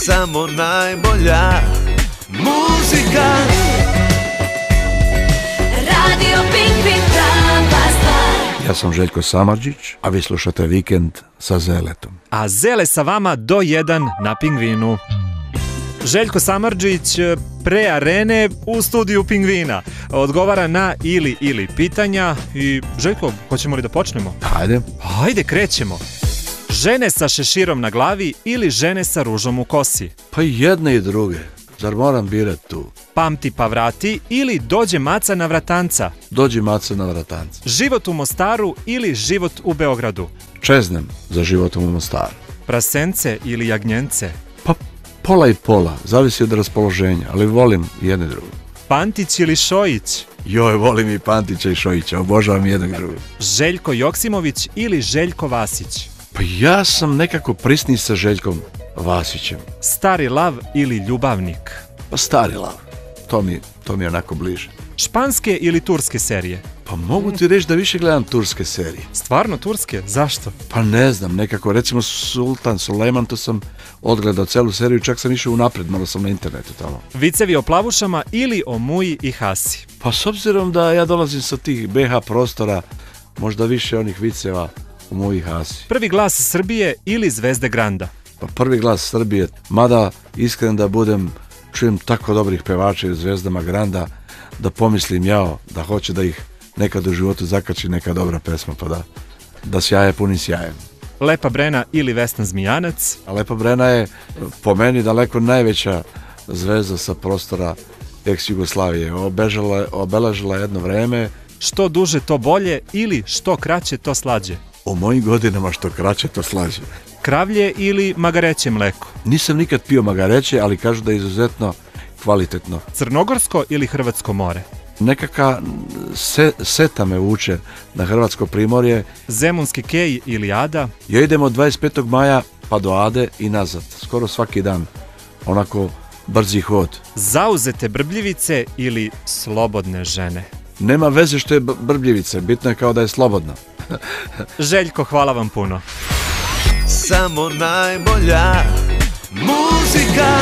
Samo najbolja muzika. Radio Pink prava stvar. Ja sam Željko Samardžić, a vi slušate Vikend sa Zeletom. A Zele sa vama do 1 na Pingvinu. Željko Samardžić pre arene u studiju Pingvina odgovara na ili pitanja. I Željko, hoćemo li da počnemo? Ajde. Ajde, krećemo. Žene sa šeširom na glavi ili žene sa ružom u kosi? Pa i jedne i druge. Zar moram birat tu? Pamti pa vrati ili dođe maca na vratanca? Dođi maca na vratanca. Život u Mostaru ili život u Beogradu? Čeznem za životom u Mostaru. Prasence ili jagnjence? Pa pola i pola, zavisi od raspoloženja, ali volim jedne i druge. Pantić ili Šojić? Joj, volim i Pantića i Šojića, obožavam jednog i drugog. Željko Joksimović ili Željko Vasić? Pa ja sam nekako prisniji sa Željkom Vasićem. Stari lav ili ljubavnik? Pa stari lav, to mi je onako bliže. Španske ili turske serije? Pa mogu ti reći da više gledam turske serije. Stvarno turske? Zašto? Pa ne znam, nekako, recimo Sultan Sulejman, to sam odgledao celu seriju, čak sam išao unapred, malo sam na internetu tamo. Vicevi o plavušama ili o Muji i Hasi? Pa s obzirom da ja dolazim sa tih BH prostora, možda više onih viceva u Muji i Hasi. Prvi glas Srbije ili Zvezde Granda? Pa prvi glas Srbije, mada iskren da budem, čujem tako dobrih pevača u Zvezdama Granda, da pomislim jao, da hoće da ih nekad u životu zakači neka dobra pesma, pa da sjaje punim sjajem. Lepa Brena ili Vesna Zmijanac? A Lepa Brena je po meni daleko najveća zvezda sa prostora ex-Jugoslavije. Obeležila jedno vreme. Što duže to bolje ili što kraće to slađe? U mojim godinama što kraće to slađe. Kravlje ili magareće mleko? Nisam nikad pio magareće, ali kažu da je izuzetno kvalitetno. Crnogorsko ili Hrvatsko more? Nekaka seta me vuče na Hrvatsko primorje. Zemunski kej ili Ada? Ja idem od 25. maja pa do Ade i nazad, skoro svaki dan, onako brzi hod. Zauzete brbljivice ili slobodne žene? Nema veze što je brbljivice, bitno je kao da je slobodna. Željko, hvala vam puno. Samo najbolja muzika.